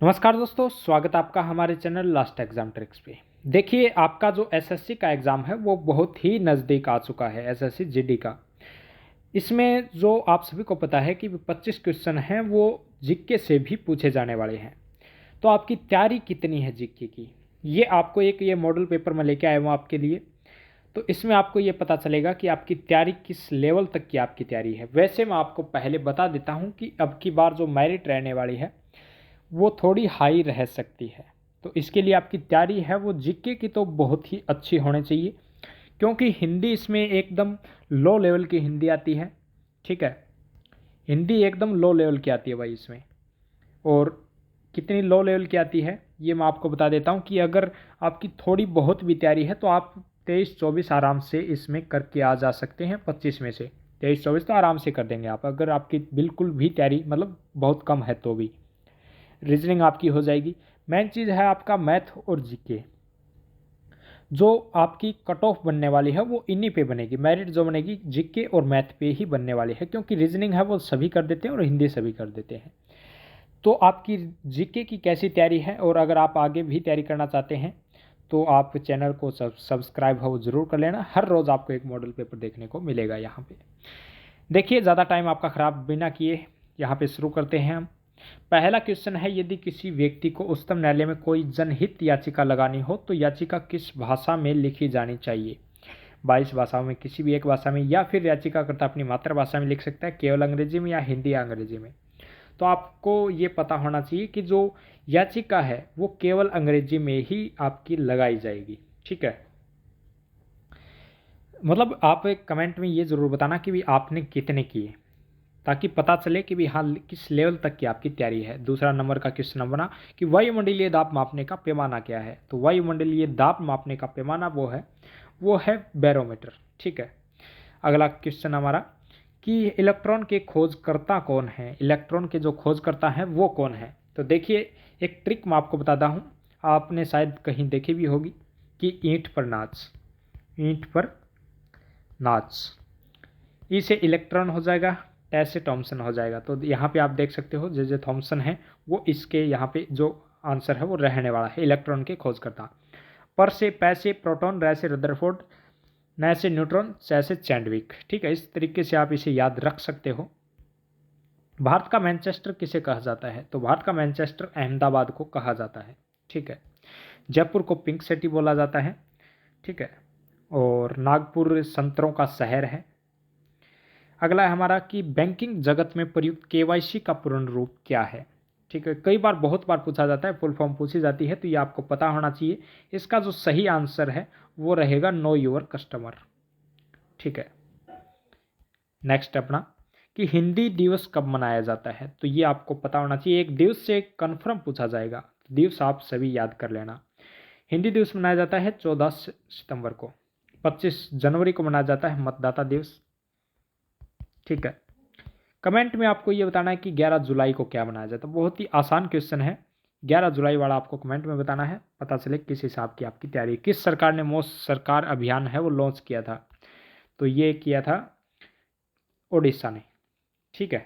नमस्कार दोस्तों, स्वागत है आपका हमारे चैनल लास्ट एग्जाम ट्रिक्स पे। देखिए, आपका जो एसएससी का एग्ज़ाम है वो बहुत ही नज़दीक आ चुका है, एसएससी जीडी का। इसमें जो आप सभी को पता है कि 25 क्वेश्चन हैं वो जीके से भी पूछे जाने वाले हैं। तो आपकी तैयारी कितनी है जीके की, ये आपको ये मॉडल पेपर में लेके आया हूँ आपके लिए। तो इसमें आपको ये पता चलेगा कि आपकी तैयारी किस लेवल तक की आपकी तैयारी है। वैसे मैं आपको पहले बता देता हूँ कि अब की बार जो मेरिट रहने वाली है वो थोड़ी हाई रह सकती है। तो इसके लिए आपकी तैयारी है वो जीके की तो बहुत ही अच्छी होनी चाहिए, क्योंकि हिंदी इसमें एकदम लो लेवल की हिंदी आती है। ठीक है, हिंदी एकदम लो लेवल की आती है भाई इसमें। और कितनी लो लेवल की आती है ये मैं आपको बता देता हूँ कि अगर आपकी थोड़ी बहुत भी तैयारी है तो आप 23-24 आराम से इसमें करके आ जा सकते हैं। 25 में से 23-24 तो आराम से कर देंगे आप, अगर आपकी बिल्कुल भी तैयारी मतलब बहुत कम है तो भी। रीजनिंग आपकी हो जाएगी। मेन चीज़ है आपका मैथ और जीके। जो आपकी कट ऑफ बनने वाली है वो इन्हीं पे बनेगी, मेरिट जो बनेगी जीके और मैथ पे ही बनने वाली है, क्योंकि रीजनिंग है वो सभी कर देते हैं और हिंदी सभी कर देते हैं। तो आपकी जीके की कैसी तैयारी है, और अगर आप आगे भी तैयारी करना चाहते हैं तो आप चैनल को सब्सक्राइब हो ज़रूर कर लेना। हर रोज़ आपको एक मॉडल पेपर देखने को मिलेगा यहाँ पे। देखिए, ज़्यादा टाइम आपका ख़राब बिना किए यहाँ पे शुरू करते हैं हम। पहला क्वेश्चन है, यदि किसी व्यक्ति को उच्चतम न्यायालय में कोई जनहित याचिका लगानी हो तो याचिका किस भाषा में लिखी जानी चाहिए। 22 भाषाओं में किसी भी एक भाषा में, या फिर याचिकाकर्ता अपनी मातृभाषा में लिख सकता है, केवल अंग्रेजी में या हिंदी या अंग्रेजी में। तो आपको ये पता होना चाहिए कि जो याचिका है वो केवल अंग्रेजी में ही आपकी लगाई जाएगी। ठीक है, मतलब आप एक कमेंट में ये ज़रूर बताना कि भी आपने कितने किए, ताकि पता चले कि भी हाँ किस लेवल तक की आपकी तैयारी है। दूसरा नंबर का क्वेश्चन बना कि वायुमंडलीय दाब मापने का पैमाना क्या है। तो वायुमंडलीय दाब मापने का पैमाना वो है बैरोमीटर। ठीक है, अगला क्वेश्चन हमारा कि इलेक्ट्रॉन के खोजकर्ता कौन है। इलेक्ट्रॉन के जो खोजकर्ता हैं वो कौन है। तो देखिए, एक ट्रिक मैं आपको बताता हूँ, आपने शायद कहीं देखी भी होगी कि ईंट पर नाच, ईंट पर नाच, ई से इलेक्ट्रॉन हो जाएगा, टे से थॉमसन हो जाएगा। तो यहाँ पे आप देख सकते हो जे थॉमसन है वो इसके यहाँ पे जो आंसर है वो रहने वाला है, इलेक्ट्रॉन के खोजकर्ता। पर से पै से प्रोटॉन, रै से रदरफोर्ड, नै से न्यूट्रॉन, सै से चैंडविक। ठीक है, इस तरीके से आप इसे याद रख सकते हो। भारत का मैनचेस्टर किसे कहा जाता है। तो भारत का मैनचेस्टर अहमदाबाद को कहा जाता है। ठीक है, जयपुर को पिंक सिटी बोला जाता है। ठीक है, और नागपुर संतरों का शहर है। अगला है हमारा कि बैंकिंग जगत में प्रयुक्त केवाईसी का पूर्ण रूप क्या है। ठीक है, कई बार बहुत बार पूछा जाता है, फुल फॉर्म पूछी जाती है, तो ये आपको पता होना चाहिए। इसका जो सही आंसर है वो रहेगा नो योर कस्टमर। ठीक है, नेक्स्ट अपना कि हिंदी दिवस कब मनाया जाता है। तो ये आपको पता होना चाहिए, एक दिवस से कन्फर्म पूछा जाएगा, दिवस आप सभी याद कर लेना। हिंदी दिवस मनाया जाता है 14 सितंबर को। 25 जनवरी को मनाया जाता है मतदाता दिवस। ठीक है, कमेंट में आपको ये बताना है कि 11 जुलाई को क्या मनाया जाता है। बहुत ही आसान क्वेश्चन है, 11 जुलाई वाला आपको कमेंट में बताना है, पता चले किस हिसाब की आपकी तैयारी। किस सरकार ने मोस्ट सरकार अभियान है वो लॉन्च किया था। तो ये किया था ओडिशा ने। ठीक है,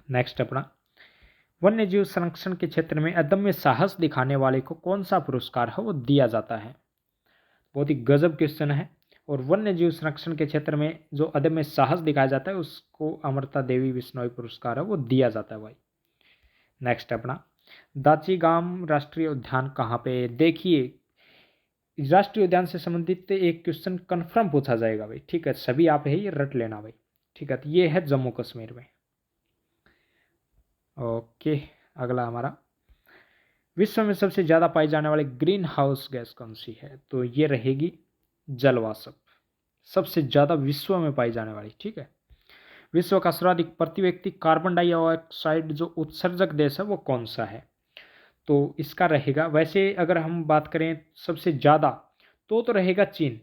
नेक्स्ट अपना वन्य जीव संरक्षण के क्षेत्र में अदम्य साहस दिखाने वाले को कौन सा पुरस्कार है वो दिया जाता है। बहुत ही गजब क्वेश्चन है। और वन्य जीव संरक्षण के क्षेत्र में जो अदम्य साहस दिखाया जाता है उसको अमृता देवी बिश्नोई पुरस्कार है वो दिया जाता है भाई। नेक्स्ट अपना दाचीगाम राष्ट्रीय उद्यान कहाँ पे है? देखिए, राष्ट्रीय उद्यान से संबंधित एक क्वेश्चन कंफर्म पूछा जाएगा भाई। ठीक है, सभी आप है ये रट लेना भाई। ठीक है, तो ये है जम्मू कश्मीर में। ओके, अगला हमारा विश्व में सबसे ज़्यादा पाई जाने वाली ग्रीन हाउस गैस कौन सी है। तो ये रहेगी जलवाष्प, सबसे ज़्यादा विश्व में पाई जाने वाली। ठीक है, विश्व का सर्वाधिक प्रति व्यक्ति कार्बन डाइऑक्साइड जो उत्सर्जक देश है वो कौन सा है। तो इसका रहेगा, वैसे अगर हम बात करें सबसे ज़्यादा तो रहेगा चीन,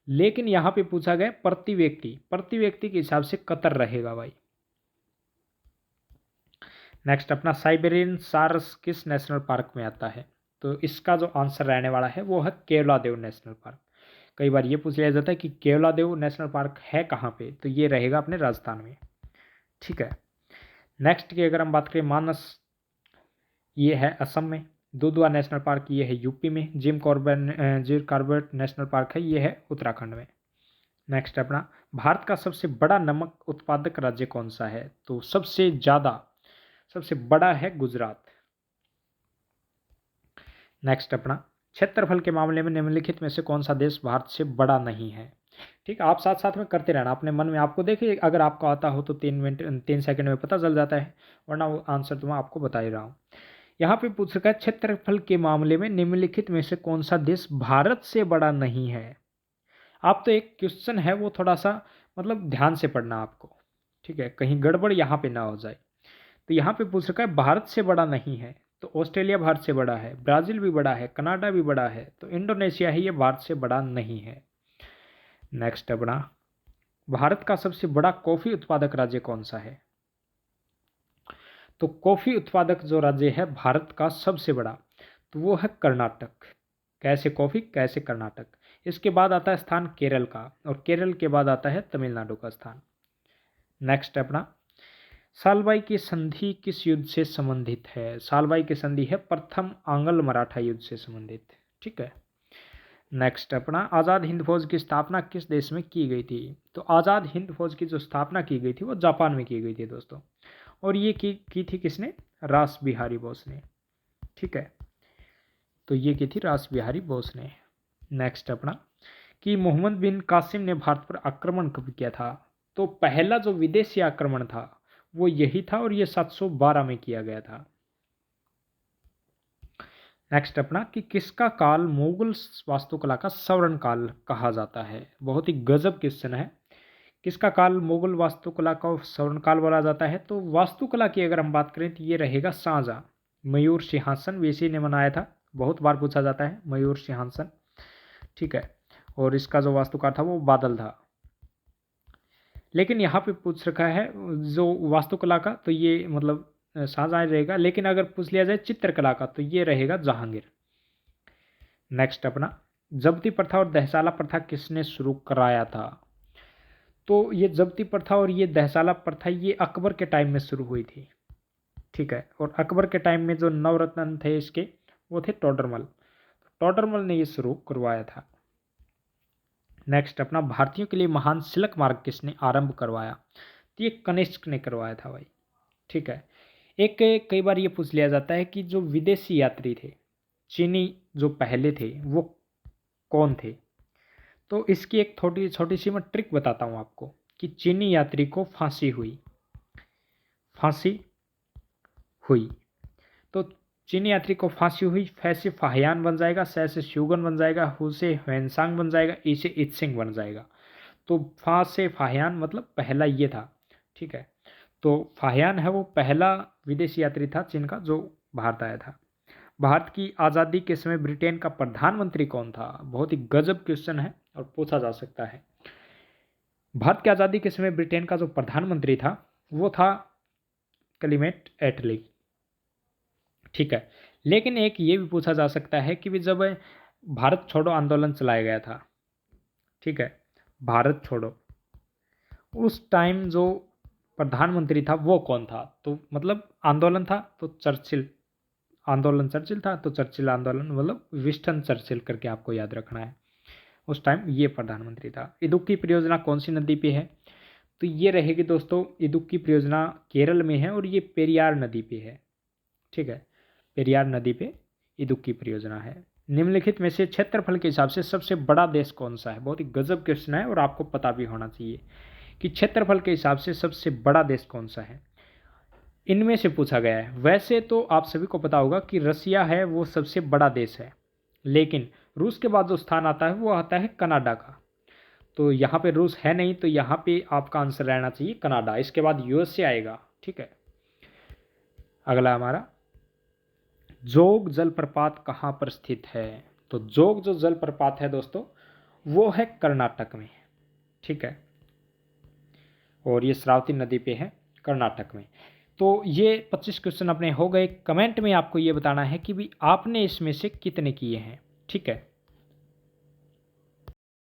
लेकिन यहाँ पे पूछा गया प्रति व्यक्ति के हिसाब से कतर रहेगा भाई। नेक्स्ट अपना साइबेरियन सारस किस नेशनल पार्क में आता है। तो इसका जो आंसर रहने वाला है वो है केवलादेव नेशनल पार्क। कई बार ये पूछ लिया जाता है कि केवलादेव नेशनल पार्क है कहाँ पे, तो ये रहेगा अपने राजस्थान में। ठीक है, नेक्स्ट की अगर हम बात करें मानस ये है असम में। दुधवा नेशनल पार्क ये है यूपी में। जिम कॉर्बेट नेशनल पार्क है ये है उत्तराखंड में। नेक्स्ट अपना, भारत का सबसे बड़ा नमक उत्पादक राज्य कौन सा है? तो सबसे बड़ा है गुजरात। नेक्स्ट अपना, क्षेत्रफल के मामले में निम्नलिखित में से कौन सा देश भारत से बड़ा नहीं है? ठीक है, आप साथ साथ में करते रहना अपने मन में। आपको देखिए अगर आपको आता हो तो 3 सेकंड में पता चल जाता है, वरना वो आंसर तो मैं आपको बता ही रहा हूँ। यहाँ पे पूछ रखा है क्षेत्रफल के मामले में निम्नलिखित में से कौन सा देश भारत से बड़ा नहीं है। आप तो एक क्वेश्चन है वो थोड़ा सा मतलब ध्यान से पढ़ना आपको, ठीक है, कहीं गड़बड़ यहाँ पे ना हो जाए। तो यहाँ पे पूछ रखा है भारत से बड़ा नहीं है, तो ऑस्ट्रेलिया भारत से बड़ा है, ब्राज़ील भी बड़ा है, कनाडा भी बड़ा है, तो इंडोनेशिया ही ये भारत से बड़ा नहीं है। नेक्स्ट अपना, भारत का सबसे बड़ा कॉफ़ी उत्पादक राज्य कौन सा है? तो कॉफ़ी उत्पादक जो राज्य है भारत का सबसे बड़ा, तो वो है कर्नाटक। कैसे कॉफ़ी, कैसे कर्नाटक। इसके बाद आता है स्थान केरल का, और केरल के बाद आता है तमिलनाडु का स्थान। नेक्स्ट अपना, सालबाई की संधि किस युद्ध से संबंधित है? सालबाई की संधि है प्रथम आंग्ल मराठा युद्ध से संबंधित, ठीक है। नेक्स्ट अपना, आज़ाद हिंद फौज की स्थापना किस देश में की गई थी? तो आज़ाद हिंद फौज की जो स्थापना की गई थी वो जापान में की गई थी दोस्तों, और ये की थी किसने? रास बिहारी बोस ने, ठीक है। तो ये की थी रास बिहारी बोस ने। नेक्स्ट अपना, कि मोहम्मद बिन कासिम ने भारत पर आक्रमण कब किया था? तो पहला जो विदेशी आक्रमण था वो यही था, और ये 712 में किया गया था। नेक्स्ट अपना, कि किसका काल मुगल वास्तुकला का स्वर्ण काल कहा जाता है? बहुत ही गजब क्वेश्चन है। किसका काल मुगल वास्तुकला का स्वर्ण काल बोला जाता है? तो वास्तुकला की अगर हम बात करें तो ये रहेगा शाहजहां। मयूर सिंहासन इसी ने बनाया था, बहुत बार पूछा जाता है मयूर सिंहासन, ठीक है। और इसका जो वास्तुकार था वो बादल था। लेकिन यहाँ पे पूछ रखा है जो वास्तुकला का, तो ये मतलब शाहजहां रहेगा। लेकिन अगर पूछ लिया जाए चित्रकला का तो ये रहेगा जहांगीर। नेक्स्ट अपना, जब्ती प्रथा और दहसाला प्रथा किसने शुरू कराया था? तो ये जब्ती प्रथा और ये दहसाला प्रथा ये अकबर के टाइम में शुरू हुई थी, ठीक है। और अकबर के टाइम में जो नवरत्न थे इसके वो थे टोडरमल। टोडरमल ने ये शुरू करवाया था। नेक्स्ट अपना, भारतीयों के लिए महान सिलक मार्ग किसने आरंभ करवाया? तो ये कनिष्क ने करवाया था भाई, ठीक है। एक कई बार ये पूछ लिया जाता है कि जो विदेशी यात्री थे चीनी जो पहले थे वो कौन थे? तो इसकी एक छोटी छोटी सी मैं ट्रिक बताता हूँ आपको कि चीनी यात्री को फांसी हुई तो चीनी यात्री को फांसी हुई, फै से फाहियान बन जाएगा, सै से श्यूगन बन जाएगा, हु से ह्वेनसांग बन जाएगा, ई से इत्सिंग बन जाएगा। तो फा से फाहियान मतलब पहला ये था, ठीक है। तो फाहियान है वो पहला विदेशी यात्री था चीन का जो भारत आया था। भारत की आज़ादी के समय ब्रिटेन का प्रधानमंत्री कौन था? बहुत ही गजब क्वेश्चन है और पूछा जा सकता है। भारत की आज़ादी के समय ब्रिटेन का जो प्रधानमंत्री था वो था क्लीमेंट एटली, ठीक है। लेकिन एक ये भी पूछा जा सकता है कि भी जब भारत छोड़ो आंदोलन चलाया गया था, ठीक है, भारत छोड़ो, उस टाइम जो प्रधानमंत्री था वो कौन था? तो मतलब आंदोलन था तो चर्चिल आंदोलन चर्चिल था, तो चर्चिल आंदोलन मतलब विंस्टन चर्चिल करके आपको याद रखना है। उस टाइम ये प्रधानमंत्री था। इदुक्की परियोजना कौन सी नदी पे है? तो ये रहेगी दोस्तों, इदुक्की परियोजना केरल में है और ये पेरियार नदी पे है, ठीक है। पेरियार नदी पे इदुक्की परियोजना है। निम्नलिखित में से क्षेत्रफल के हिसाब से सबसे बड़ा देश कौन सा है? बहुत ही गजब क्वेश्चन है और आपको पता भी होना चाहिए कि क्षेत्रफल के हिसाब से सबसे बड़ा देश कौन सा है। इनमें से पूछा गया है। वैसे तो आप सभी को पता होगा कि रसिया है वो सबसे बड़ा देश है, लेकिन रूस के बाद जो स्थान आता है वो आता है कनाडा का। तो यहाँ पे रूस है नहीं, तो यहाँ पे आपका आंसर रहना चाहिए कनाडा। इसके बाद यूएसए आएगा, ठीक है। अगला हमारा, जोग जलप्रपात कहाँ पर स्थित है? तो जोग जो जलप्रपात है दोस्तों वो है कर्नाटक में, ठीक है। और ये श्रावती नदी पे है कर्नाटक में। तो ये 25 क्वेश्चन अपने हो गए। कमेंट में आपको ये बताना है कि भी आपने इसमें से कितने किए हैं, ठीक है।